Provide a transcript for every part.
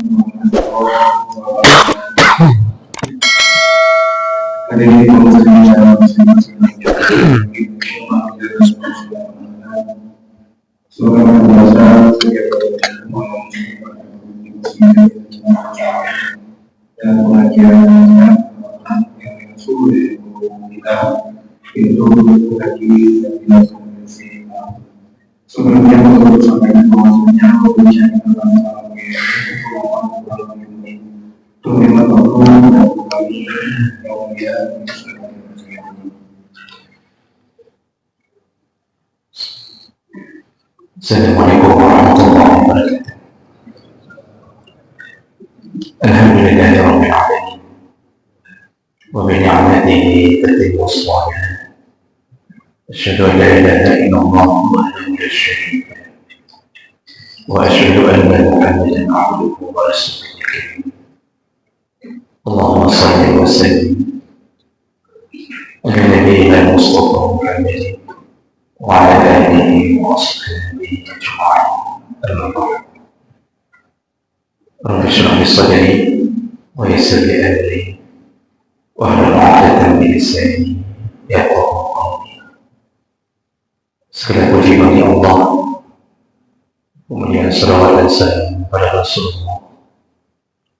Hari ini kita bicara masing-masing surah Al-Baqarah dan pengajian yang sulit kita itu lagi dan sebelumnya untuk sampaikan bahwasanya pembicaraan tentang Tuhan Allah kami yang Assalamualaikum warahmatullahi wabarakatuh. Alhamdulillahirabbil alamin. Wa bi ni'matihi tatimmu shalihat. Asyhadu an la ilaha illallah wahdahu la syarika lah. Wa asyhadu anna Muhammadan 'abduhu wa rasuluh. Allahumma shalli wa sallim ala nabiyyina Mustafa Muhammadin wa ala alihi wa sahbihi ajma'in. Amma ba'd. Rabbi shrah li sadri wa yassir li amri wahlul 'uqdatam min lisani yafqahu qawli. Segala puji bagi Allah, kemudian salawat dan salam pada Rasulullah,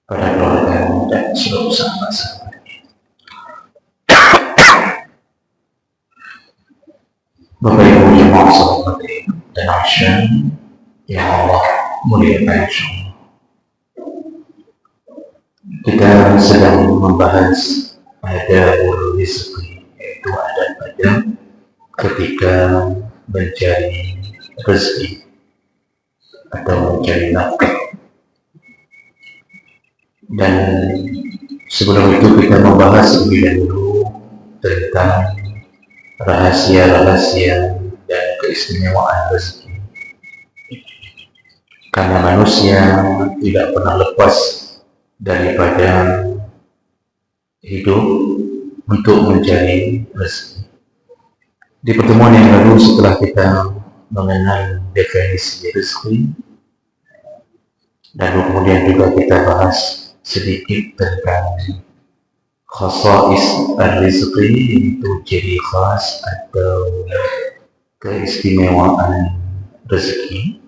pada keluarga dan seluruh sahabat-sahabat. Bapak Ibu jemaah salat maghrib dan isya yang Allah muliakan insyaallah. Kita sedang membahas adabul rizqi, yaitu adab-adab ketika mencari rezeki atau mencari nafkah. Dan sebelum itu kita membahas lebih dahulu tentang rahasia-rahasia dan keistimewaan rezeki. Karena manusia tidak pernah lepas daripada hidup untuk mencari rezeki. Di pertemuan yang lalu setelah kita mengenal definisi rezeki, lalu kemudian juga kita bahas sedikit tentang khasa'is ar-rizqi, itu ciri khas atau keistimewaan rezeki.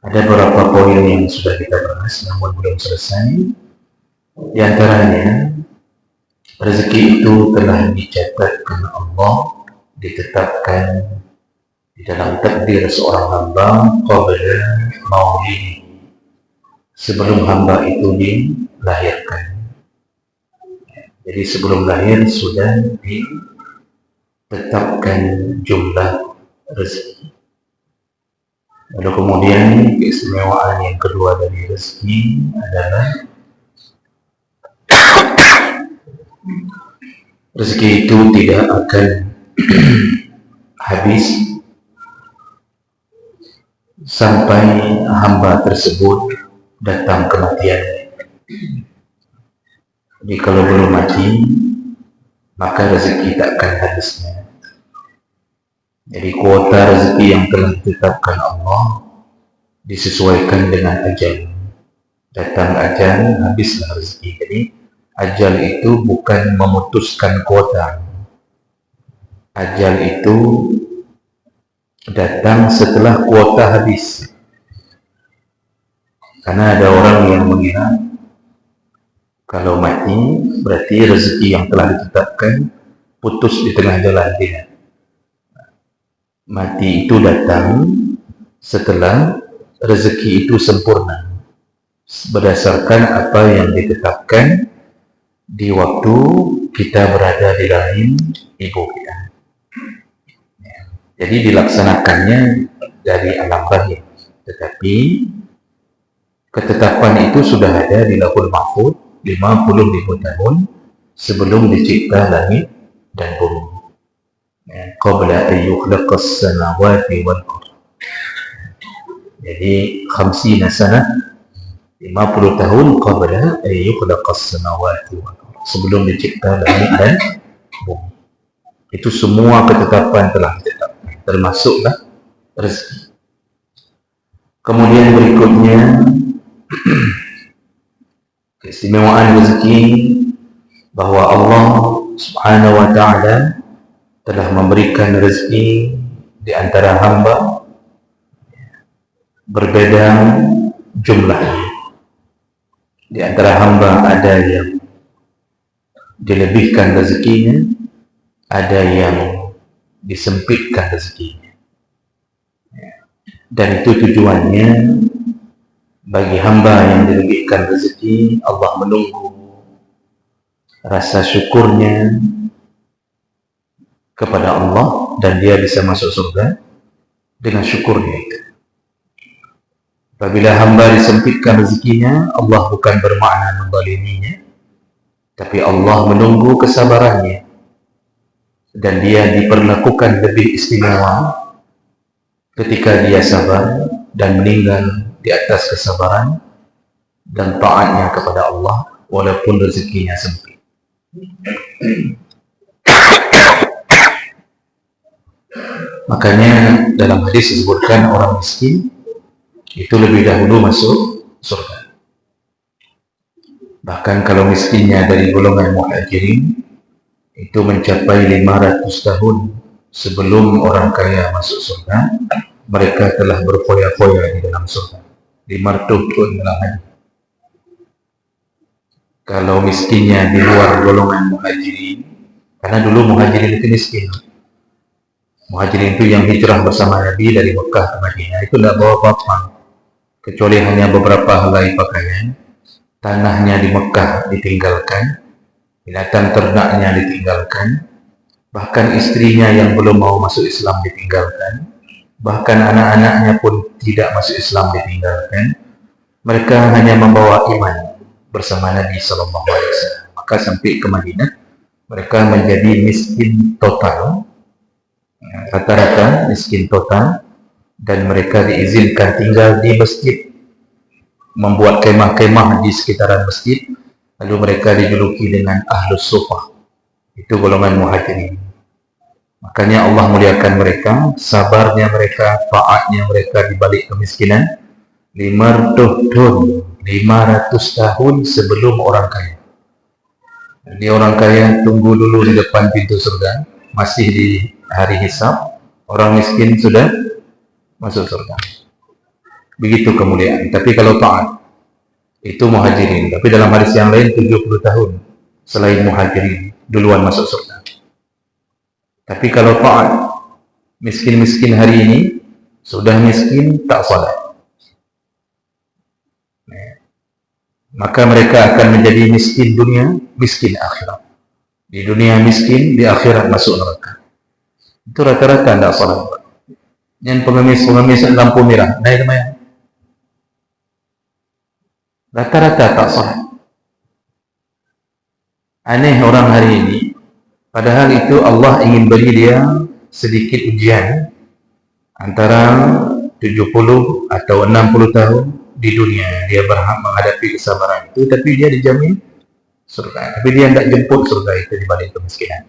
Ada beberapa poin yang sudah kita bahas namun belum selesai. Di antaranya, rezeki itu telah dicatatkan Allah, ditetapkan di dalam takdir seorang hamba qabla maulidih, sebelum hamba itu dilahirkan. Jadi sebelum lahir sudah ditetapkan jumlah rezeki. Lalu kemudian keistimewaan yang kedua dari rezeki adalah rezeki itu tidak akan habis sampai hamba tersebut datang kematian. Jadi kalau belum mati, maka rezeki tak akan habisnya. Jadi kuota rezeki yang telah ditetapkan Allah disesuaikan dengan ajal. Datang ajal, habislah rezeki. Jadi ajal itu bukan memutuskan kuota. Ajal itu datang setelah kuota habis. Karena ada orang yang mengira kalau mati berarti rezeki yang telah ditetapkan putus di tengah jalan. Tidak. Mati itu datang setelah rezeki itu sempurna, berdasarkan apa yang ditetapkan di waktu kita berada di rahim ibu kita. Jadi dilaksanakannya dari alam rahim, tetapi ketetapan itu sudah ada di Lauhul Mahfuz 50.000 tahun sebelum dicipta langit dan bumi. Qabla an yukhlaqas samawati wal ardh. Jadi 50 sana, 50 tahun qabla an yukhlaqas samawati wal ardh, sebelum dicipta langit dan bumi. Itu semua ketetapan telah ditetapkan, termasuklah rezeki. Kemudian berikutnya keistimewaan rezeki bahwa Allah Subhanahu wa ta'ala telah memberikan rezeki di antara hamba berbeda jumlahnya. Di antara hamba ada yang dilebihkan rezekinya, ada yang disempitkan rezekinya. Dan itu tujuannya bagi hamba yang dilebihkan rezeki, Allah menunggu rasa syukurnya kepada Allah dan dia bisa masuk surga dengan syukurnya itu. Apabila hamba disempitkan rezekinya, Allah bukan bermakna menzaliminya, tapi Allah menunggu kesabarannya dan dia diperlakukan lebih istimewa ketika dia sabar dan meninggal di atas kesabaran dan taatnya kepada Allah walaupun rezekinya sempit. Makanya dalam hadis disebutkan orang miskin itu lebih dahulu masuk surga. Bahkan kalau miskinnya dari golongan muhajirin itu mencapai 500 tahun sebelum orang kaya masuk surga, mereka telah berfoya-foya di dalam surga. 500 tahun dalam hadis. Kalau miskinnya di luar golongan muhajirin, karena dulu muhajirin itu miskin. Muhajirin itu yang hijrah bersama Nabi dari Mekah ke Madinah, itu tidak bawa apa-apa kecuali hanya beberapa helai pakaian. Tanahnya di Mekah ditinggalkan, binatang ternaknya ditinggalkan, bahkan istrinya yang belum mau masuk Islam ditinggalkan, bahkan anak-anaknya pun tidak masuk Islam ditinggalkan. Mereka hanya membawa iman bersama Nabi SAW. Maka sampai ke Madinah, mereka menjadi miskin total, rata-rata miskin total, dan mereka diizinkan tinggal di masjid, membuat kemah-kemah di sekitaran masjid. Lalu mereka dijuluki dengan Ahlus Sufah. Itu golongan muhajirin. Makanya Allah muliakan mereka, sabarnya mereka, taatnya mereka di balik kemiskinan. 500 tahun sebelum orang kaya. Jadi orang kaya tunggu dulu di depan pintu surga, masih di hari hisab. Orang miskin sudah masuk surga. Begitu kemuliaan. Tapi kalau taat itu muhajirin. Tapi dalam hadis yang lain 70 tahun selain muhajirin duluan masuk surga. Tapi kalau taat, miskin-miskin hari ini sudah miskin tak salat, maka mereka akan menjadi miskin dunia, miskin akhirat. Di dunia miskin, di akhirat masuk neraka. Itu rata-rata tidak salat. Yang pengemis lampu merah, naik teman. Rata-rata tak salat. Aneh orang hari ini. Padahal itu Allah ingin beri dia sedikit ujian antara 70 atau 60 tahun di dunia. Dia berhak menghadapi kesabaran itu, tapi dia dijamin surga. Tapi dia tidak jemput surga itu di balik kemiskinan.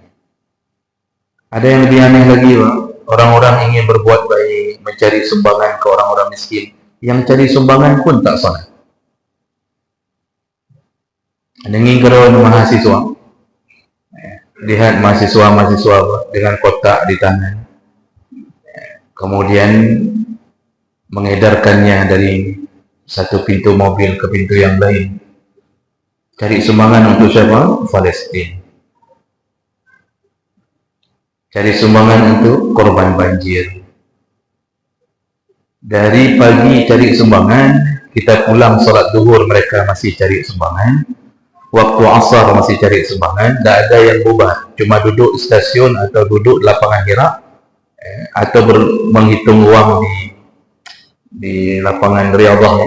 Ada yang lebih aneh lagi, orang-orang ingin berbuat baik, mencari sumbangan ke orang-orang miskin. Yang cari sumbangan pun tak salat. Dengan kerana mahasiswa, lihat mahasiswa dengan kotak di tangan, kemudian mengedarkannya dari satu pintu mobil ke pintu yang lain. Cari sumbangan untuk siapa? Palestin. Cari sumbangan untuk korban banjir. Dari pagi cari sumbangan, kita pulang sholat zuhur mereka masih cari sumbangan. Waktu asar masih cari sumbangan. Tak ada yang bubar, cuma duduk stasiun atau duduk lapangan Hira, atau menghitung uang di lapangan Riyadhah,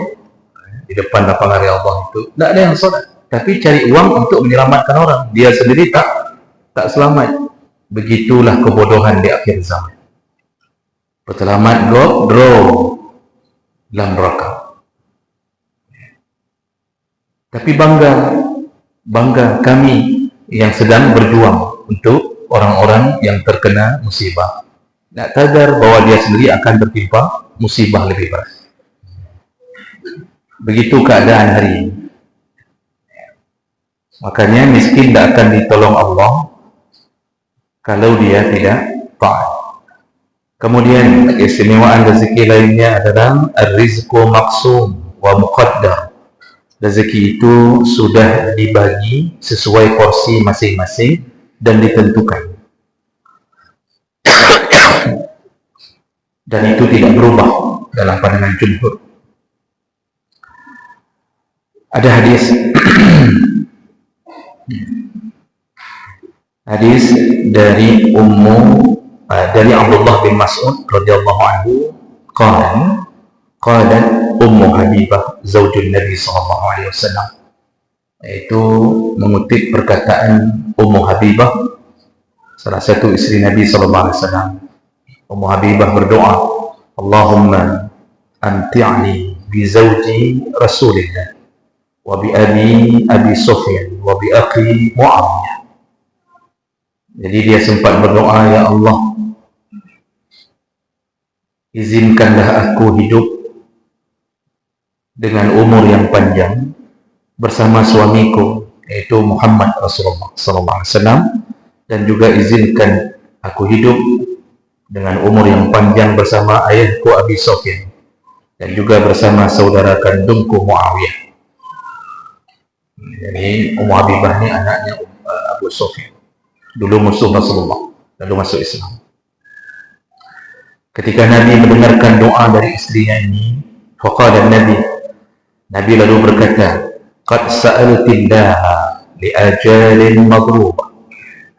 di depan lapangan Riyadhah itu. Tak ada yang sholat, tapi cari uang untuk menyelamatkan orang. Dia sendiri tak selamat. Begitulah kebodohan di akhir zaman. Petelamat draw dalam neraka. Tapi bangga kami yang sedang berjuang untuk orang-orang yang terkena musibah. Tak sadar bahwa dia sendiri akan tertimpa musibah lebih berat. Begitu keadaan hari ini. Makanya miskin tidak akan ditolong Allah kalau dia tidak taat. Kemudian keistimewaan rezeki lainnya adalah ar-rizqu maqsum wa muqaddar. Rezeki itu sudah dibagi sesuai porsi masing-masing dan ditentukan. Dan itu tidak berubah dalam pandangan jumhur. Ada hadis hadis dari dari Abdullah bin Mas'ud radhiyallahu anhu qalat Ummu Habibah zaujun Nabi sallallahu alaihi wasallam, yaitu mengutip perkataan Ummu Habibah, salah satu istri Nabi sallallahu alaihi wasallam. Ummu Habibah berdoa, Allahumma amti'ni bi zauji Rasulillah wa bi Abi Sufyan wa bi akhi Muawiyah. Jadi dia sempat berdoa, ya Allah, izinkanlah aku hidup dengan umur yang panjang bersama suamiku, yaitu Muhammad Rasulullah sallallahu alaihi wasallam, dan juga izinkan aku hidup dengan umur yang panjang bersama ayahku Abi Sufyan dan juga bersama saudara kandungku Muawiyah. Jadi Ummu Habibah ini anaknya Abu Sufyan, dulu musuh Rasulullah, lalu masuk Islam. Ketika Nabi mendengarkan doa dari istrinya ini, faqala Nabi lalu berkata, qad sa'altillaha li ajalin madrubah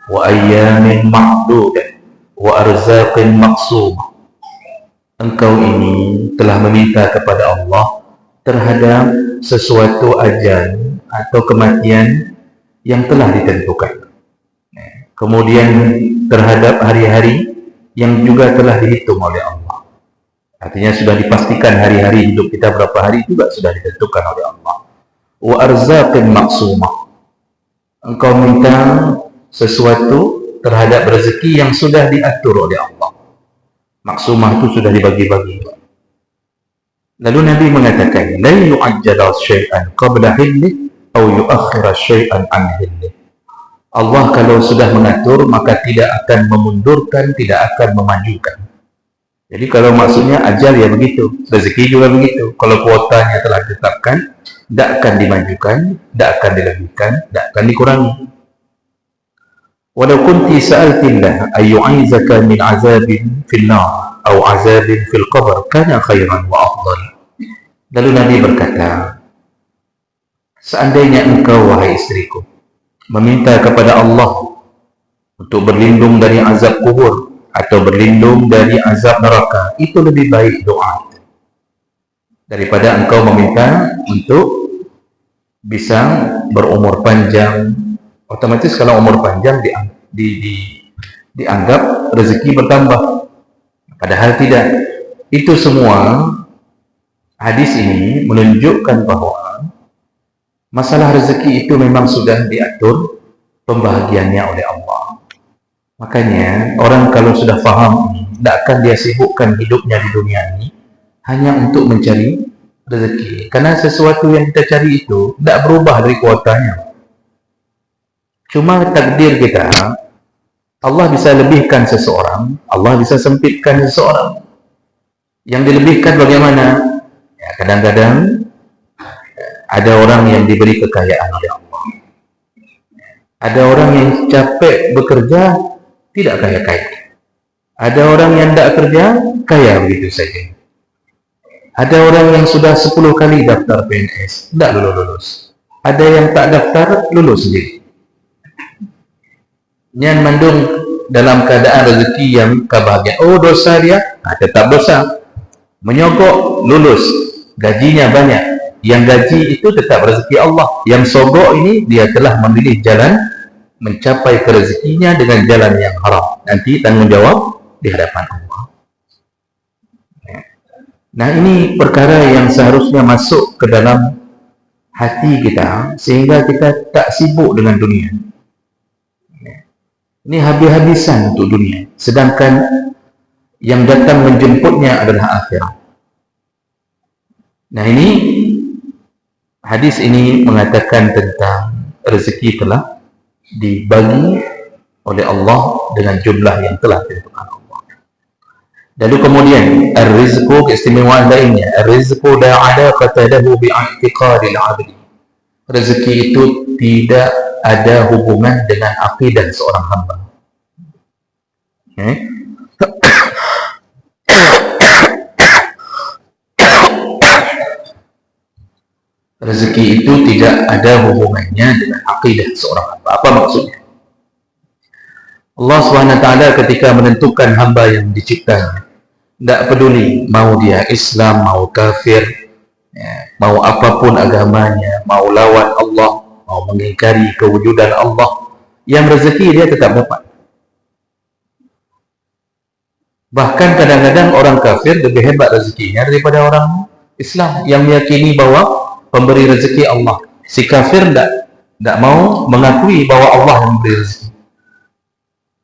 wa ayyamin ma'dudah wa arzaqin maqsumah. Engkau ini telah meminta kepada Allah terhadap sesuatu ajal atau kematian yang telah ditentukan. Kemudian terhadap hari-hari yang juga telah dihitung oleh Allah. Artinya sudah dipastikan hari-hari hidup kita berapa hari juga sudah ditentukan oleh Allah. Wa arzaqin maqsumah. Engkau minta sesuatu terhadap rezeki yang sudah diatur oleh Allah. Maksumah itu sudah dibagi-bagi. Lalu Nabi mengatakan, la yu'ajjala syai'an qabla hillih aw yu'akhkhira syai'an an hillih. Allah kalau sudah mengatur maka tidak akan memundurkan, tidak akan memajukan. Jadi kalau maksudnya ajal ya begitu, rezeki juga begitu. Kalau kuotanya telah ditetapkan, tidak akan dimajukan, tidak akan dilebihkan, tidak akan dikurangi. Walau kunti sa'altillah ayyu'izaka min azabin fil nar atau azabin fil qabr kana khairan wa afdal. Lalu Nabi berkata, seandainya engkau wahai istriku meminta kepada Allah untuk berlindung dari azab kubur atau berlindung dari azab neraka, itu lebih baik doa daripada engkau meminta untuk bisa berumur panjang. Otomatis kalau umur panjang dianggap rezeki bertambah, padahal tidak. Itu semua hadis ini menunjukkan bahwa masalah rezeki itu memang sudah diatur pembahagiannya oleh Allah. Makanya orang kalau sudah faham ini, tidak akan dia sibukkan hidupnya di dunia ini hanya untuk mencari rezeki. Karena sesuatu yang kita cari itu tidak berubah dari kuotanya. Cuma takdir kita, Allah bisa lebihkan seseorang, Allah bisa sempitkan seseorang. Yang dilebihkan bagaimana? Ya, kadang-kadang ada orang yang diberi kekayaan oleh Allah. Ada orang yang capek bekerja, tidak kaya-kaya. Ada orang yang tidak kerja, kaya begitu saja. Ada orang yang sudah 10 kali daftar PNS, tidak lulus. Ada yang tak daftar, lulus sendiri. Yang mandung dalam keadaan rezeki yang kebahagiaan. Oh, dosa dia, tetap dosa. Menyogok, lulus. Gajinya banyak. Yang gaji itu tetap rezeki Allah. Yang sogok ini, dia telah memilih jalan mencapai ke rezekinya dengan jalan yang haram. Nanti tanggung jawab di hadapan Allah. Nah, ini perkara yang seharusnya masuk ke dalam hati kita sehingga kita tak sibuk dengan dunia. Ini habis-habisan untuk dunia, sedangkan yang datang menjemputnya adalah akhirat. Nah, ini hadis ini mengatakan tentang rezeki telah dibagi oleh Allah dengan jumlah yang telah ditentukan Allah. Lalu kemudian ar-rizqu, keistimewaan lainnya, ar-rizqu la alaqata lahu bi'i'tiqadil 'abdi. Rezeki itu tidak ada hubungan dengan akidah seorang hamba. Rezeki itu tidak ada hubungannya dengan akidah seorang hamba. Apa maksudnya? Allah SWT ketika menentukan hamba yang diciptanya, tidak peduli mau dia Islam, mau kafir, mau apapun agamanya, mau lawan Allah, mau mengingkari kewujudan Allah, yang rezeki dia tetap dapat. Bahkan kadang-kadang orang kafir lebih hebat rezekinya daripada orang Islam yang meyakini bahwa pemberi rezeki Allah. Si kafir tidak mau mengakui bahwa Allah yang memberi rezeki.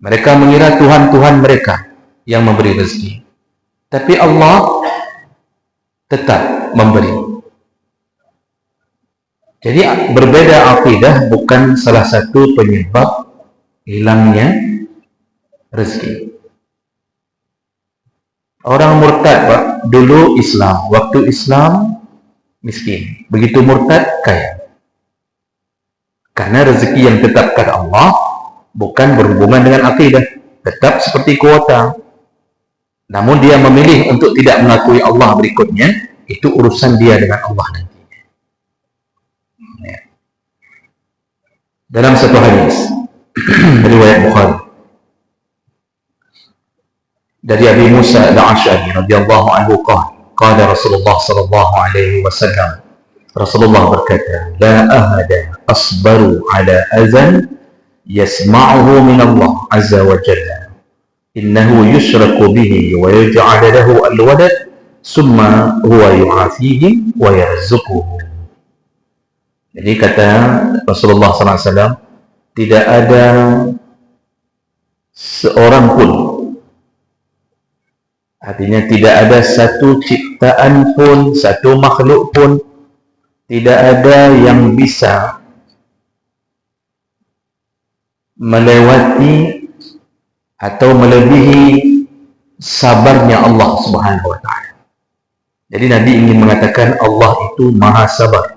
Mereka mengira Tuhan-Tuhan mereka yang memberi rezeki. Tapi Allah tetap memberi. Jadi berbeda akidah bukan salah satu penyebab hilangnya rezeki. Orang murtad, Pak, dulu Islam, waktu Islam miskin, begitu murtad kaya. Karena rezeki yang ditetapkan Allah bukan berhubungan dengan akidah, tetap seperti kuota. Namun dia memilih untuk tidak mengakui Allah berikutnya, itu urusan dia dengan Allah nanti. Dalam satu hadis riwayat Bukhari dari Abi Musa al-Ash'ari radhiyallahu anhu qala Rasulullah sallallahu alaihi wasallam, Rasulullah berkata, la ahada asbaru ala azan yasma'uhu min Allah azza wa jalla, innahu yushraku bihi wa yaj'al lahu al-walad summa huwa yu'afihi wa yarzuquhu. Jadi kata Rasulullah SAW, tidak ada seorang pun, artinya tidak ada satu ciptaan pun, satu makhluk pun, tidak ada yang bisa melewati atau melebihi sabarnya Allah Subhanahu wa Ta'ala. Jadi Nabi ingin mengatakan Allah itu maha sabar,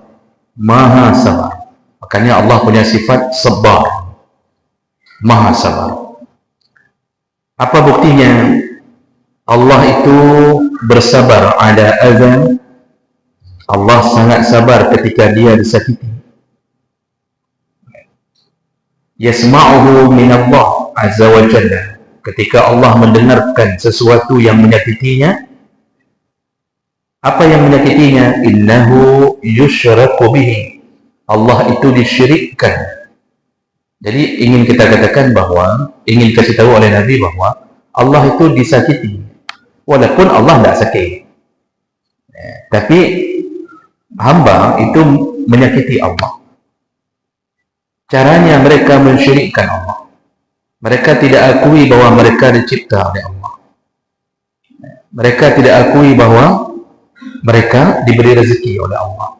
maha sabar. Makanya Allah punya sifat sabar, maha sabar. Apa buktinya? Allah itu bersabar ada azan. Allah sangat sabar ketika dia disakiti. Yasma'uhu min Allah azza wa jalla, ketika Allah mendengarkan sesuatu yang menyakitinya. Apa yang menyakitinya? Innahu yushraku bihi, Allah itu disyirikkan. Jadi ingin kita katakan bahwa, ingin kasih tahu oleh Nabi bahwa Allah itu disakiti, walaupun Allah tidak sakit. Tapi hamba itu menyakiti Allah. Caranya mereka mensyirikkan Allah. Mereka tidak akui bahwa mereka dicipta oleh Allah. Mereka tidak akui bahwa mereka diberi rezeki oleh Allah.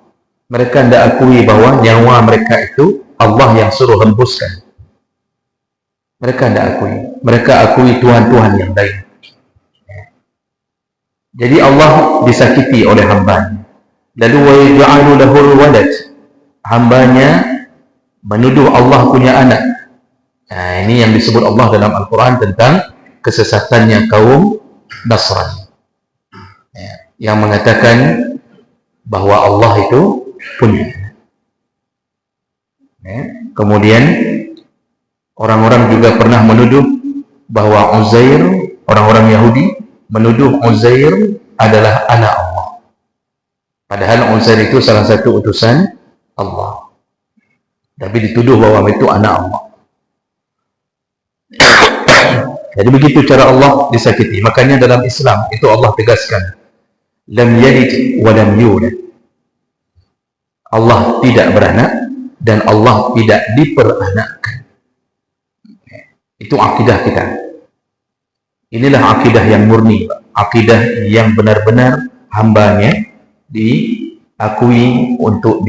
Mereka tidak akui bahwa nyawa mereka itu Allah yang suruh hembuskan. Mereka tidak akui. Mereka akui Tuhan-Tuhan yang lain. Jadi Allah disakiti oleh hambanya. Lalu wa yaj'alu lahul walad, hambanya menuduh Allah punya anak. Nah, ini yang disebut Allah dalam Al-Quran tentang kesesatannya kaum Nasrani, yang mengatakan bahwa Allah itu punya. Kemudian orang-orang juga pernah menuduh bahwa Uzair, orang-orang Yahudi menuduh Uzair adalah anak Allah. Padahal Uzair itu salah satu utusan Allah, tapi dituduh bahwa itu anak Allah. Jadi begitu cara Allah disakiti. Makanya dalam Islam itu Allah tegaskan, lam yalid wa lam yulad. Allah tidak beranak dan Allah tidak diperanakkan. Itu akidah kita. Inilah akidah yang murni, akidah yang benar-benar hambanya diakui untuk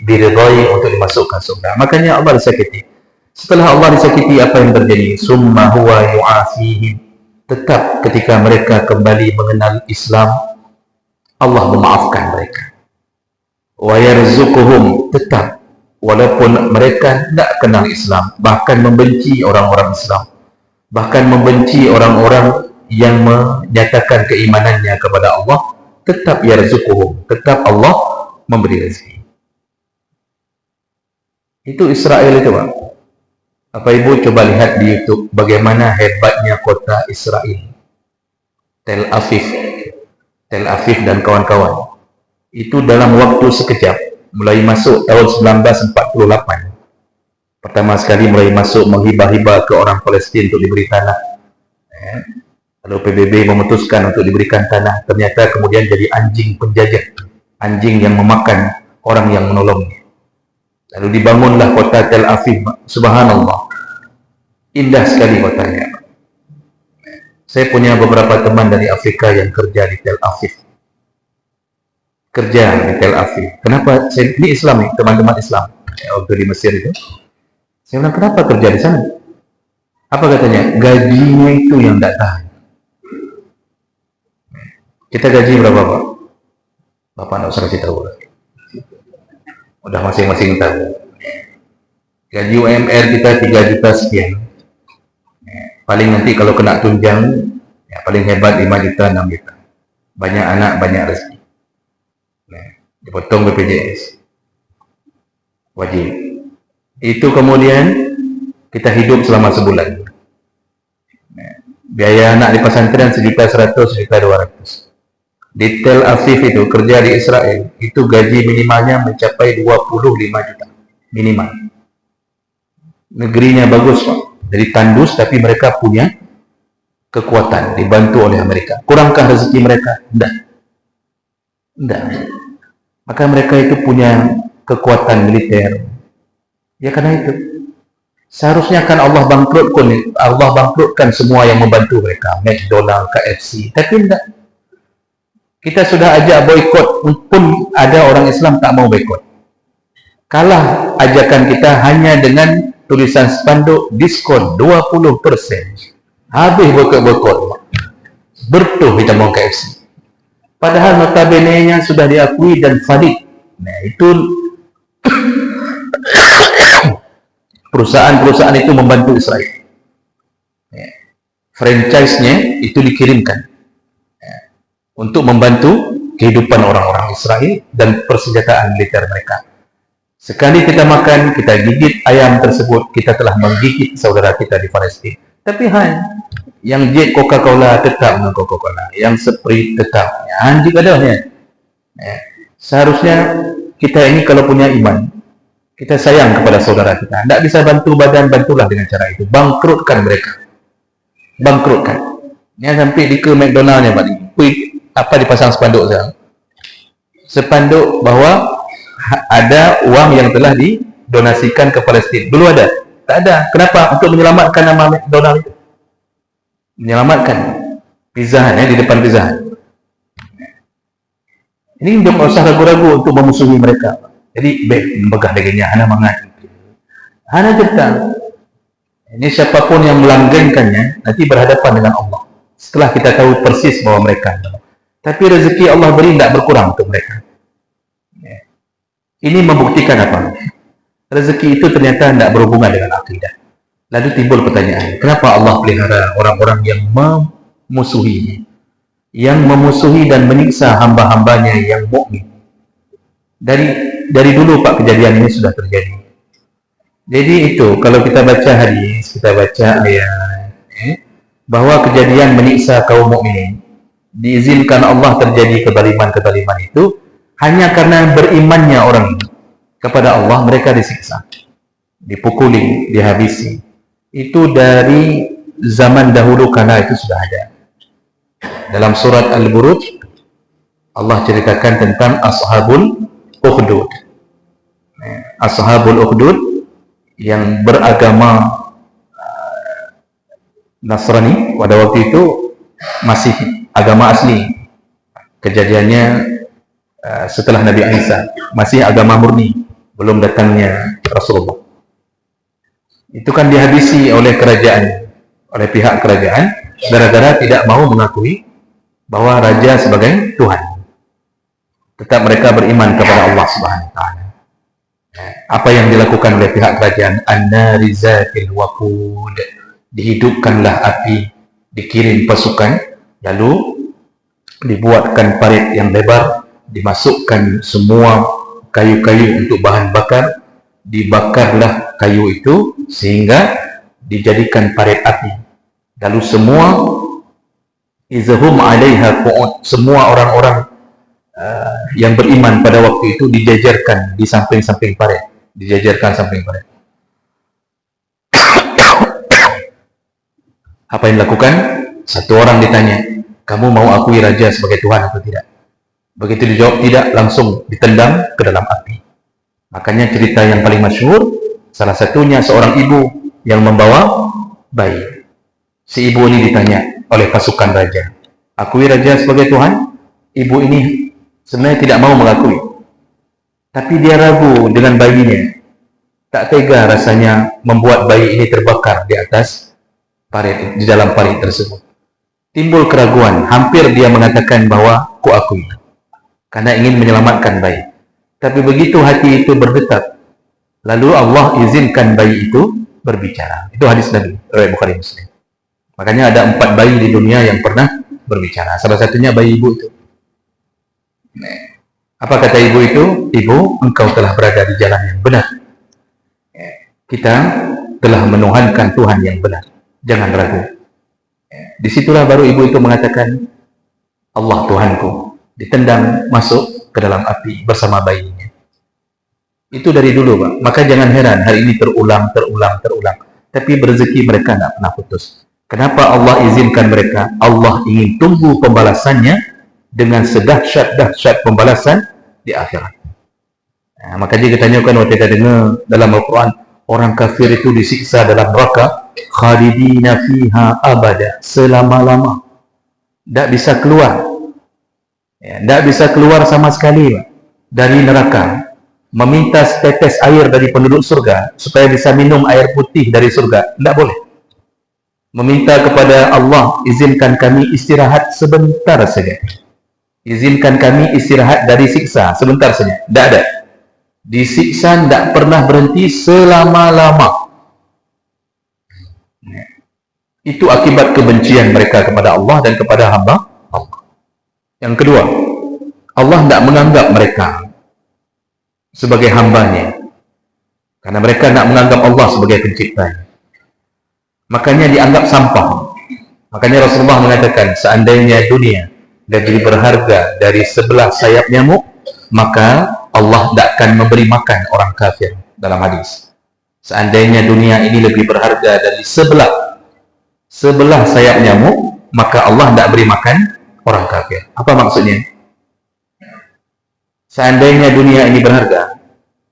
diridai untuk dimasukkan surga. Makanya Allah disakiti. Setelah Allah disakiti, apa yang terjadi? Summa huwa yu'afihim. Tetap ketika mereka kembali mengenal Islam, Allah memaafkan mereka. Wa yarzuquhum, tetap walaupun mereka tidak kenal Islam, bahkan membenci orang-orang Islam, bahkan membenci orang-orang yang menyatakan keimanannya kepada Allah, tetap yarzuquhum, tetap Allah memberi rezeki. Itu Israel itu, Pak. Apa Ibu coba lihat di YouTube bagaimana hebatnya kota Israel, Tel Aviv dan kawan-kawan. Itu dalam waktu sekejap, mulai masuk tahun 1948. Pertama sekali mulai masuk menghibah-hibah ke orang Palestin untuk diberi tanah. Lalu PBB memutuskan untuk diberikan tanah. Ternyata kemudian jadi anjing penjajah, anjing yang memakan orang yang menolongnya. Lalu dibangunlah kota Tel Aviv. Subhanallah, indah sekali kotanya. Saya punya beberapa teman dari Afrika yang kerja di Tel Aviv. Kenapa? Ini Islam nih, teman-teman Islam. Waktu di Mesir itu, saya bilang, kenapa kerja di sana? Apa katanya? Gajinya itu yang tidak tahan. Kita gaji berapa, Pak? Bapak tidak usah kasih tahu. Udah masing-masing tahu. Gaji UMR kita 3 juta sekian. Paling nanti kalau kena tunjang, ya paling hebat 5 juta, 6 juta. Banyak anak, banyak rezeki. Dipotong BPJS. Wajib. Itu kemudian kita hidup selama sebulan. Biaya anak di pesantren 1.100.000, 1.200.000. Di Tel Aviv itu, kerja di Israel, itu gaji minimalnya mencapai 25 juta. Minimal. Negerinya bagus, Pak. Jadi tandus, tapi mereka punya kekuatan, dibantu oleh Amerika. Kurangkah rezeki mereka? Tidak. Maka mereka itu punya kekuatan militer. Ya karena itu. Seharusnya kan Allah bangkrutkan semua yang membantu mereka, McDonald, KFC. Tapi tidak. Kita sudah ajak boikot, pun ada orang Islam tak mau boikot. Kalah ajakan kita hanya dengan tulisan spanduk diskon 20%. Habis boikot. Bertuh kita mau KFC. Padahal notabene-nya sudah diakui dan valid. Nah, itu perusahaan-perusahaan itu membantu Israel. Franchise-nya itu dikirimkan untuk membantu kehidupan orang-orang Israel dan persenjataan militer mereka. Sekali kita makan, kita gigit ayam tersebut, kita telah menggigit saudara kita di Palestina. Tapi yang jet Coca-Cola tetap dengan Coca-Cola, yang Sprite tetap. Anjing adanya. Seharusnya kita ini kalau punya iman, kita sayang kepada saudara kita. Tidak bisa bantu badan, bantulah dengan cara itu. Bangkrutkan mereka. Bangkrutkan. Ya, sampai di ke McDonald-nya, Pak. Apa dipasang spanduk sekarang? Spanduk bahwa ada uang yang telah didonasikan ke Palestina. Dulu ada? Tak ada. Kenapa? Untuk menyelamatkan nama McDonald itu. Menyelamatkan Pizza Hut, di depan Pizza Hut. Ini untuk usah ragu-ragu untuk memusuhi mereka. Jadi, megah dagingnya, Hana mangat. Hana cerita. Ini siapapun yang melanggengkannya, nanti berhadapan dengan Allah. Setelah kita tahu persis bahwa mereka. Tapi rezeki Allah beri tidak berkurang untuk mereka. Ini membuktikan apa? Rezeki itu ternyata tidak berhubungan dengan akidah. Lalu timbul pertanyaan, kenapa Allah pelihara orang-orang yang memusuhinya, yang memusuhi dan menyiksa hamba-hambanya yang mukmin? Dari dulu, Pak, kejadian ini sudah terjadi. Jadi itu, kalau kita baca hadis, kita baca ayat, bahwa kejadian menyiksa kaum mukminin diizinkan Allah terjadi kezaliman-kezaliman itu hanya karena berimannya orang kepada Allah, mereka disiksa, dipukuli, dihabisi. Itu dari zaman dahulu kala itu sudah ada. Dalam surat Al-Buruj Allah ceritakan tentang Ashabul Ukhdud. Ashabul Ukhdud yang beragama Nasrani pada waktu itu masih agama asli. Kejadiannya setelah Nabi Isa, masih agama murni, belum datangnya Rasulullah. Itu kan dihabisi oleh kerajaan, oleh pihak kerajaan, gara-gara tidak mau mengakui bahwa raja sebagai Tuhan. Tetap mereka beriman kepada Allah Subhanahu wa taala. Apa yang dilakukan oleh pihak kerajaan? An-nari zatil waqud. Dihidupkanlah api, dikirim pasukan, lalu dibuatkan parit yang lebar, dimasukkan semua kayu-kayu untuk bahan bakar, dibakarlah kayu itu sehingga dijadikan parit api. Lalu semua izhum 'alaiha qu'ud, semua orang-orang yang beriman pada waktu itu dijajarkan di samping-samping parit, dijajarkan samping parit. Apa yang dilakukan? Satu orang ditanya, kamu mau akui raja sebagai Tuhan atau tidak? Begitu dijawab tidak, langsung ditendang ke dalam api. Makanya cerita yang paling masyhur, salah satunya seorang ibu yang membawa bayi. Si ibu ini ditanya oleh pasukan raja, akui raja sebagai Tuhan? Ibu ini sebenarnya tidak mau mengakui, tapi dia ragu dengan bayinya. Tak tega rasanya membuat bayi ini terbakar di atas parit, di dalam parit tersebut. Timbul keraguan, hampir dia mengatakan bahwa ku akui, karena ingin menyelamatkan bayi. Tapi begitu hati itu berdetak, lalu Allah izinkan bayi itu berbicara. Itu hadis Nabi, riwayat Bukhari Muslim. Makanya ada 4 bayi di dunia yang pernah berbicara. Salah satunya bayi ibu itu. Apa kata ibu itu? Ibu, engkau telah berada di jalan yang benar. Kita telah menuhankan Tuhan yang benar. Jangan ragu. Disitulah baru ibu itu mengatakan, Allah Tuhanku. Ditendang masuk ke dalam api bersama bayinya. Itu dari dulu, Pak. Maka jangan heran hari ini terulang. Tapi rezeki mereka tidak pernah putus. Kenapa Allah izinkan mereka? Allah ingin tunggu pembalasannya dengan sedahsyat-dahsyat pembalasan di akhirat. Nah, maka dia ditanyakan waktu kita dengar dalam Al-Quran, orang kafir itu disiksa dalam neraka, khalidina fiha abada, selama-lama. Tak bisa keluar. Tak bisa keluar sama sekali dari neraka. Meminta setetes air dari penduduk surga supaya bisa minum air putih dari surga, tidak boleh. Meminta kepada Allah, izinkan kami istirahat sebentar saja. Izinkan kami istirahat dari siksa sebentar saja. Tidak ada. Disiksa tidak pernah berhenti selama-lama. Itu akibat kebencian mereka kepada Allah dan kepada hamba Allah. Yang kedua, Allah tidak menganggap mereka sebagai hambanya, karena mereka tidak menganggap Allah sebagai penciptanya. Makanya dianggap sampah. Makanya Rasulullah mengatakan, seandainya dunia lebih berharga dari sebelah sayap nyamuk, maka Allah tidak akan memberi makan orang kafir. Dalam hadis, seandainya dunia ini lebih berharga dari sebelah sayap nyamuk, maka Allah tidak beri makan orang kafir. Apa maksudnya? Seandainya dunia ini berharga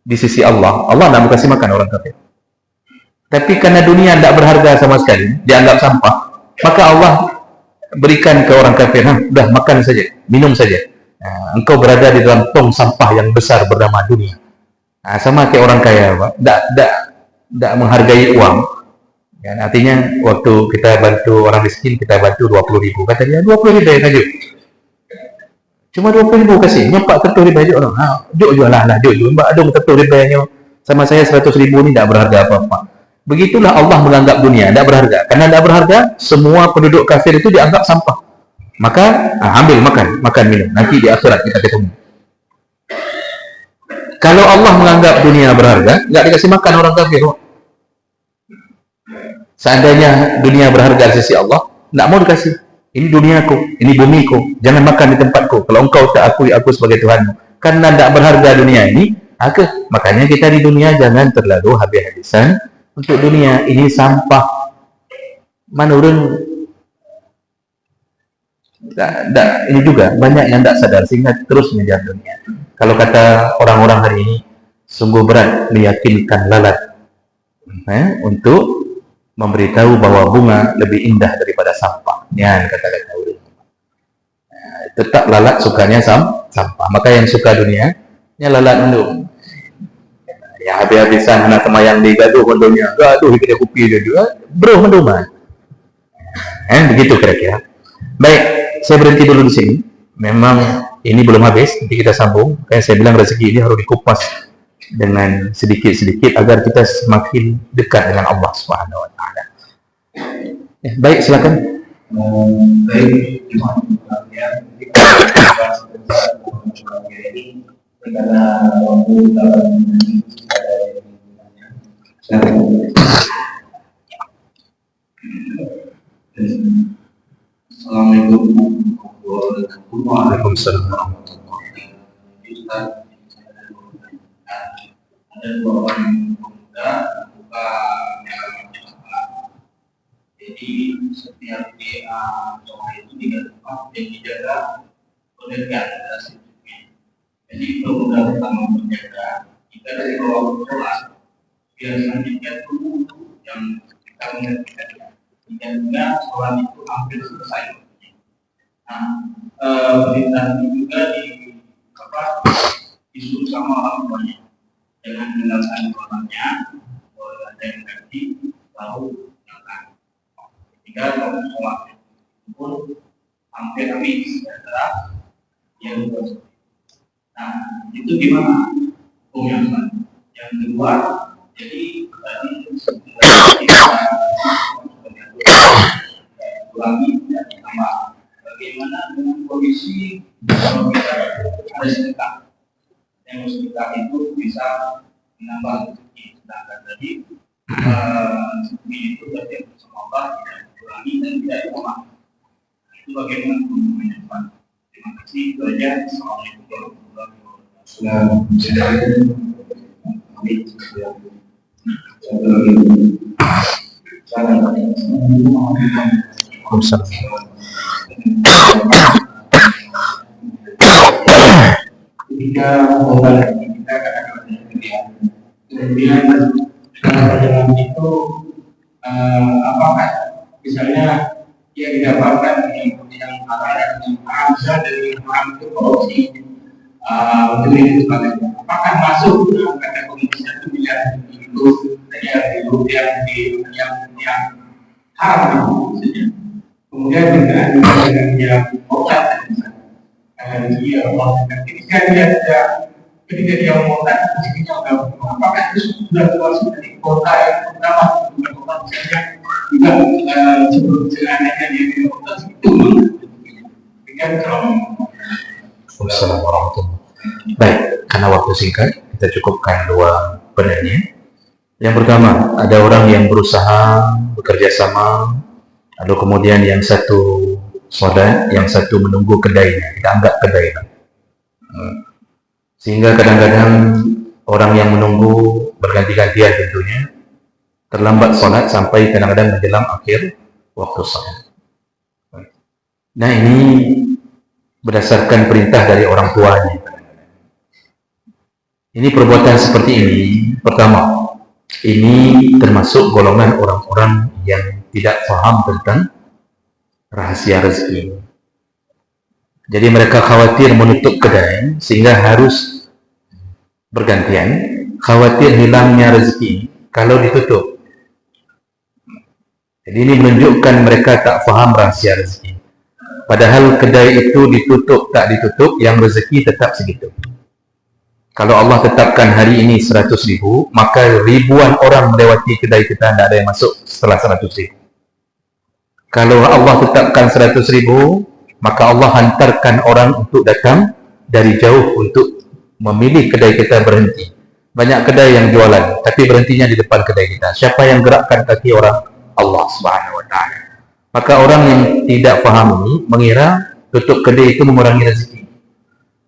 di sisi Allah, Allah tidak kasih makan orang kafir. Tapi karena dunia tidak berharga sama sekali, dianggap sampah, maka Allah berikan ke orang kafir, sudah makan saja, minum saja. Engkau berada di dalam tong sampah yang besar bernama dunia. Sama kayak orang kaya, Pak, tidak menghargai uang. Ya, artinya waktu kita bantu orang miskin, kita bantu 20.000. Kata dia, 20.000 saja. Cuma 20.000 kasih, nyepak 30.000 aja orang. Jok jualah, mbak adung 30.000 sama saya 100.000 ini tidak berharga apa-apa. Begitulah Allah menganggap dunia tidak berharga. Karena tidak berharga, semua penduduk kafir itu dianggap sampah. Maka ambil makan minum. Nanti di akhirat kita ketemu. Kalau Allah menganggap dunia berharga, nggak dikasih makan orang kafir. Seandainya dunia berharga di sisi Allah, nggak mau dikasih. Ini duniaku, ini bumiku. Jangan makan di tempatku. Kalau engkau tak akui aku sebagai Tuhanmu, karena tidak berharga dunia ini, makanya kita di dunia jangan terlalu habis-habisan untuk dunia. Ini sampah. Menurun. Ini juga banyak yang tidak sadar sehingga terus mengejar dunia. Kalau kata orang-orang hari ini, sungguh berat meyakinkan lalat untuk memberitahu bahwa bunga lebih indah daripada sampah. Ini kata-kata orang. Tetap lalat sukanya sampah. Maka yang suka dunia, lalat untuk Ya habis-habisan anak temayang di gaduh kondonya, gaduh kita kopi dia juga, bro mendoman. Begitu kira-kira. Baik, saya berhenti dulu di sini. Memang ini belum habis, nanti kita sambung. Kayak saya bilang rezeki ini harus dikupas dengan sedikit-sedikit agar kita semakin dekat dengan Allah Subhanahu Wa Taala. Baik, silakan. Baik, terima kasih. Ini karena waktu dalam Assalamualaikum warahmatullahi wabarakatuh. Waalaikumsalam warahmatullahi wabarakatuh. Ada dua orang pemuda buka jadi setiap dia cowok itu tidak tempat yang dijaga oleh generasi. Jadi pemuda pertama menjaga jika dari bawah kelas biasanya dia tunggu yang kita mengertikan. Jika sholat itu hampir selesai. Nah, perintah ini juga disuruh sama orang tuanya dengan mengenalkan orangnya, boleh ada yang ganti, lalu nyalakan. Jika kalau sholat itu pun hampir habis, adalah yang kedua. Nah, itu gimana? Yang kedua, jadi tadi kita ulangi dan tambah. Bagaimana dengan kondisi kalau kita ada sedekah? Yang sedekah itu bisa menambah rezeki. Sedangkan tadi rezeki itu terjadi sama Allah tidak dikurangi dan tidak dikurangi. Itu bagaimana menurut. Terima kasih. Itu aja. Assalamualaikum warahmatullahi wabarakatuh. Ketika kita katakan kemudian perjalanan itu apakah misalnya yang didapatkan yang haram bisa dari haram itu korupsi itu sebagainya, apakah masuk dalam kategori satu miliar itu yang haram saja. Kemudian dengan yang obat dia ketika dia obat rezekinya apakah itu sudah termasuk dari kota yang pertama bukan kota misalnya juga sebelum jalannya dia di obat itu dengan Assalamualaikum warahmatullahi wabarakatuh. Baik, karena waktu singkat kita cukupkan dua penanya. Yang pertama, ada orang yang berusaha bekerja sama, lalu kemudian yang satu sholat, yang satu menunggu kedainya. Kita anggap kedai. Sehingga kadang-kadang orang yang menunggu berganti-gantian tentunya terlambat sholat sampai kadang-kadang menjelang akhir waktu sholat. Nah, ini berdasarkan perintah dari orang tuanya. Ini perbuatan seperti ini, pertama, ini termasuk golongan orang-orang yang tidak paham tentang rahasia rezeki. Jadi mereka khawatir menutup kedai sehingga harus bergantian, khawatir hilangnya rezeki kalau ditutup. Jadi ini menunjukkan mereka tak paham rahasia rezeki. Padahal kedai itu ditutup tak ditutup, yang rezeki tetap segitu. Kalau Allah tetapkan hari ini 100.000, maka ribuan orang melewati kedai kita, tidak ada yang masuk setelah 100.000. Kalau Allah tetapkan 100.000, maka Allah hantarkan orang untuk datang dari jauh untuk memilih kedai kita berhenti. Banyak kedai yang jualan, tapi berhentinya di depan kedai kita. Siapa yang gerakkan kaki orang? Allah Subhanahu Wa Taala. Maka orang yang tidak paham ini mengira tutup kedai itu mengurangi rezeki.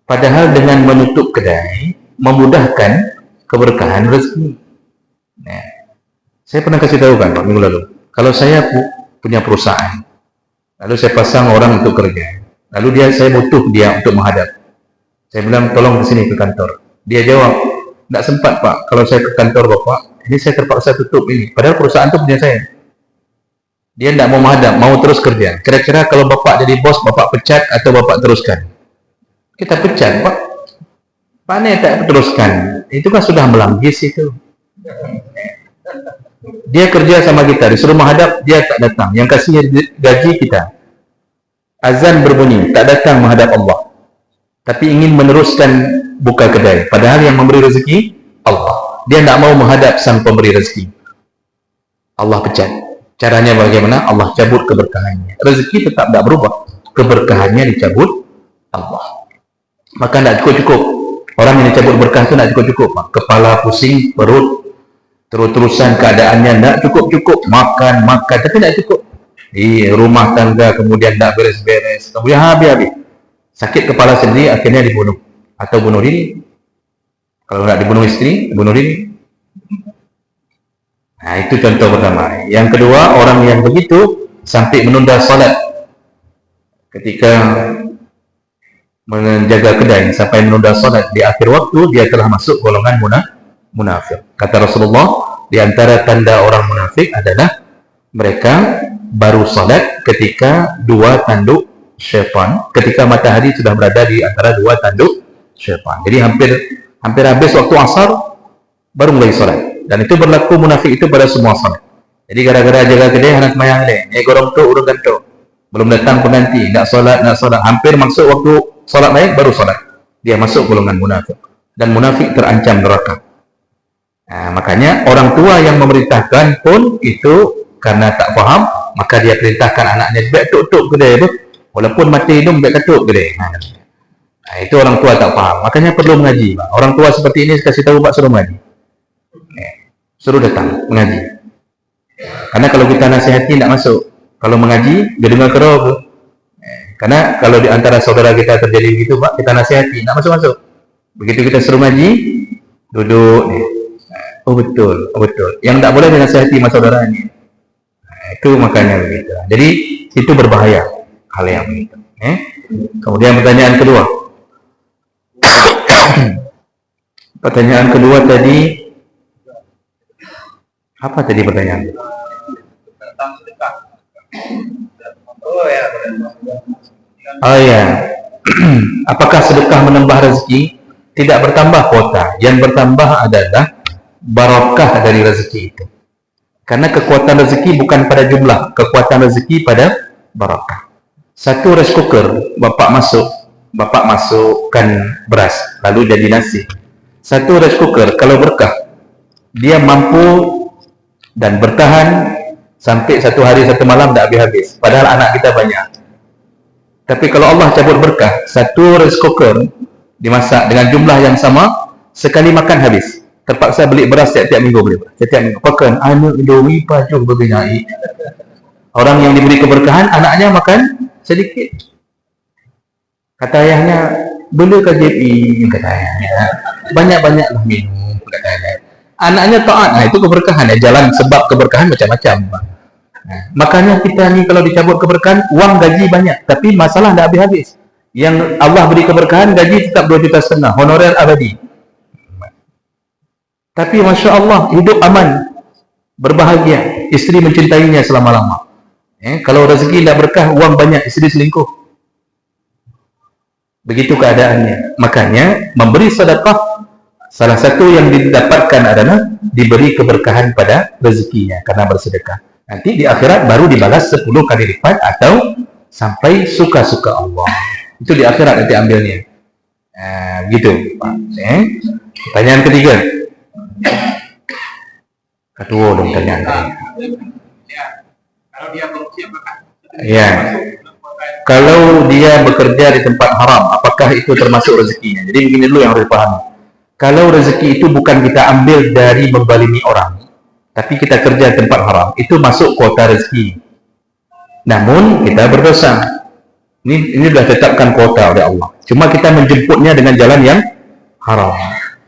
Padahal dengan menutup kedai memudahkan keberkahan rezeki. Nah, saya pernah kasih tahu kan Pak minggu lalu, kalau saya punya perusahaan, lalu saya pasang orang untuk kerja, lalu saya butuh dia untuk menghadap. Saya bilang tolong ke sini ke kantor. Dia jawab, tidak sempat Pak, kalau saya ke kantor Bapak, ini saya terpaksa tutup ini. Padahal perusahaan itu punya saya. Dia tidak mau menghadap, mau terus kerja. Kira-kira kalau Bapak jadi bos, Bapak pecat atau Bapak teruskan? Kita pecat Pak. Mana yang tak teruskan? Itu kan sudah melanggis itu. Dia kerja sama kita, disuruh menghadap, dia tak datang. Yang kasih gaji kita. Azan berbunyi, tak datang menghadap Allah. Tapi ingin meneruskan buka kedai. Padahal yang memberi rezeki Allah. Dia tak mau menghadap sang pemberi rezeki. Allah pecat. Caranya bagaimana? Allah cabut keberkahannya. Rezeki tetap tak berubah. Keberkahannya dicabut Allah. Maka tak cukup-cukup. Orang yang dicabut berkah itu tak cukup-cukup. Kepala pusing, perut, terus-terusan keadaannya tak cukup-cukup. Makan, tapi tak cukup. Di rumah tangga kemudian tak beres-beres. Kemudian habis-habis. Sakit kepala sendiri, akhirnya dibunuh. Atau bunuh diri. Kalau nak dibunuh istri, bunuh diri. Nah, itu contoh pertama. Yang kedua, orang yang begitu sampai menunda salat ketika menjaga kedai sampai menunda salat di akhir waktu, dia telah masuk golongan munafik. Kata Rasulullah, di antara tanda orang munafik adalah mereka baru salat ketika dua tanduk syaitan, ketika matahari sudah berada di antara dua tanduk syaitan. Jadi hampir habis waktu asar baru mulai salat. Dan itu berlaku munafik itu pada semua salat. Jadi gara-gara jaga kedai anak semayang ni, gorong tu urung gantung. Belum datang pengganti, nak salat. Hampir masuk waktu salat naik baru salat. Dia masuk golongan munafik. Dan munafik terancam neraka. Nah, makanya orang tua yang memerintahkan pun itu karena tak faham, maka dia perintahkan anaknya baik tutup kedai tu. Walaupun mati hidung baik tutup kedai. Nah, itu orang tua tak faham. Makanya perlu mengaji. Orang tua seperti ini kasih tahu Pak suruh mengaji. Suruh datang mengaji. Karena kalau kita nasihati tak masuk. Kalau mengaji dia dengar kerau. Karena kalau di antara saudara kita terjadi begitu Pak, kita nasihati tak masuk-masuk. Begitu kita suruh mengaji, duduk ni. Oh betul. Yang tak boleh dinasihati sama saudara ni. Itu makanya begitu. Jadi itu berbahaya hal yang begitu. Kemudian pertanyaan kedua. Pertanyaan kedua tadi, apa tadi pertanyaan? Oh ya. Apakah sedekah menambah rezeki? Tidak bertambah kuota. Yang bertambah adalah barakah dari rezeki itu. Karena kekuatan rezeki bukan pada jumlah, kekuatan rezeki pada barakah. Satu rice cooker, bapak masukkan beras, lalu jadi nasi. Satu rice cooker, kalau berkah, dia mampu dan bertahan sampai satu hari satu malam tak habis-habis. Padahal anak kita banyak. Tapi kalau Allah cabut berkah, satu rice cooker dimasak dengan jumlah yang sama, sekali makan habis. Terpaksa beli beras setiap minggu beli. Setiap minggu. Pakan anak Indomie pacu berbinai. Orang yang diberi keberkahan, anaknya makan sedikit. Kata ayahnya, beli KJP, kata ayahnya. Banyak-banyaklah minum, kata ayahnya. Anaknya taat. Nah, itu keberkahan. Ya, jalan sebab keberkahan macam-macam. Nah, makanya kita ni kalau dicabut keberkahan, uang gaji banyak. Tapi masalah tak habis-habis. Yang Allah beri keberkahan, gaji tetap 2,5 juta. Honorer abadi. Tapi Masya Allah, hidup aman, berbahagia, istri mencintainya selama-lama. Kalau rezeki tidak berkah, uang banyak, istri selingkuh. Begitu keadaannya. Makanya, memberi sedekah, salah satu yang didapatkan adalah diberi keberkahan pada rezekinya, karena bersedekah. Nanti di akhirat baru dibalas 10 kali lipat, atau sampai suka-suka Allah. Itu di akhirat nanti ambilnya. Gitu, Pak. Pertanyaan ketiga. Kedua dong pertanyaan. Ya. Kalau dia bekerja di tempat haram, apakah itu termasuk rezekinya? Jadi begini dulu yang harus dipahami. Kalau rezeki itu bukan kita ambil dari membalimi orang, tapi kita kerja di tempat haram, itu masuk kuota rezeki. Namun kita berdosa. Ini sudah tetapkan kuota oleh Allah. Cuma kita menjemputnya dengan jalan yang haram.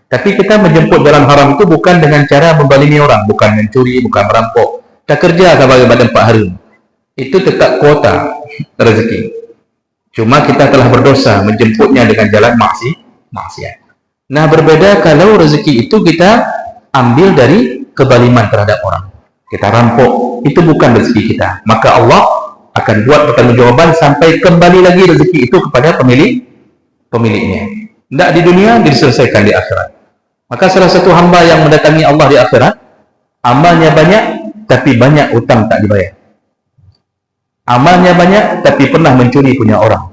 Tapi kita menjemput jalan haram itu bukan dengan cara membalimi orang, bukan mencuri, bukan merampok. Kita kerja sebagai badan Pak Harun. Itu tetap kuota rezeki. Cuma kita telah berdosa menjemputnya dengan jalan maksiat. Nah, berbeda kalau rezeki itu kita ambil dari kezaliman terhadap orang. Kita rampok, itu bukan rezeki kita. Maka Allah akan buat pertanggungjawaban sampai kembali lagi rezeki itu kepada pemiliknya. Tidak di dunia, diselesaikan di akhirat. Maka salah satu hamba yang mendatangi Allah di akhirat, amalnya banyak, tapi banyak utang tak dibayar. Amalnya banyak, tapi pernah mencuri punya orang.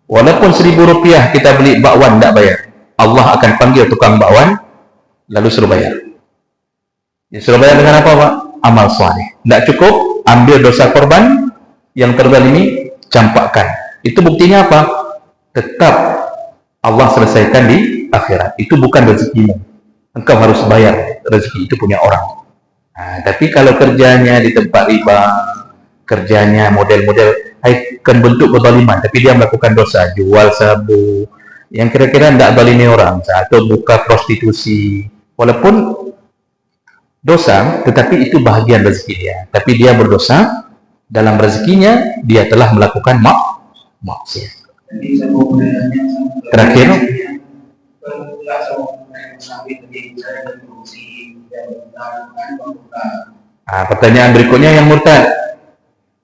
Walaupun Rp1.000 kita beli bakwan tak bayar, Allah akan panggil tukang bakwan, lalu suruh bayar. Dia suruh bayar dengan apa, Pak? Amal soleh. Tidak cukup, ambil dosa korban yang terzalimi, campakkan. Itu buktinya apa? Tetap Allah selesaikan di akhirat. Itu bukan rezekimu. Engkau harus bayar rezeki itu punya orang. Nah, tapi kalau kerjanya di tempat riba, kerjanya model-model kan bentuk kezaliman, tapi dia melakukan dosa, jual sabu, yang kira-kira tidak zalimi orang, atau buka prostitusi, walaupun dosa, tetapi itu bahagian rezeki dia. Tapi dia berdosa, dalam rezekinya dia telah melakukan maksiat. Terakhir, pertanyaan berikutnya yang murtad.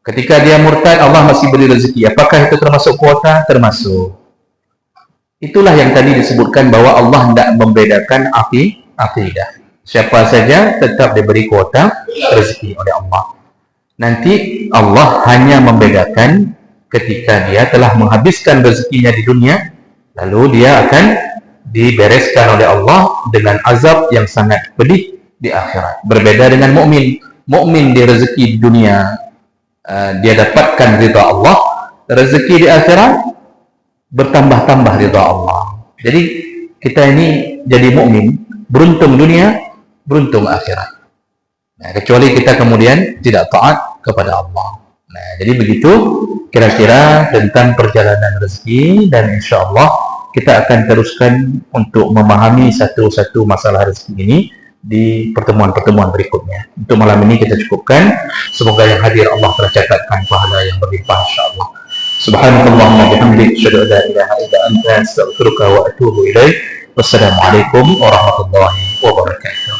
Ketika dia murtad, Allah masih beri rezeki. Apakah itu termasuk kuota? Termasuk. Itulah yang tadi disebutkan bahwa Allah tidak membedakan akidah. Siapa saja tetap diberi kuota rezeki oleh Allah. Nanti Allah hanya membedakan ketika dia telah menghabiskan rezekinya di dunia, lalu dia akan dibereskan oleh Allah dengan azab yang sangat pedih di akhirat. Berbeda dengan mukmin. Mukmin di rezeki di dunia, dia dapatkan ridha Allah, rezeki di akhirat bertambah-tambah ridha Allah. Jadi kita ini jadi mukmin, beruntung dunia, beruntung akhirat. Nah, kecuali kita kemudian tidak taat kepada Allah. Nah, jadi begitu kira-kira tentang perjalanan rezeki, dan insya Allah kita akan teruskan untuk memahami satu-satu masalah rezeki ini di pertemuan-pertemuan berikutnya. Untuk malam ini kita cukupkan. Semoga yang hadir Allah telah catatkan pahala yang berlimpah insyaallah. Subhanallahumma bihamdik, asyhadu an la ilaha illa anta, astaghfiruka wa atubu ilaik. Wassalamualaikum warahmatullahi wabarakatuh.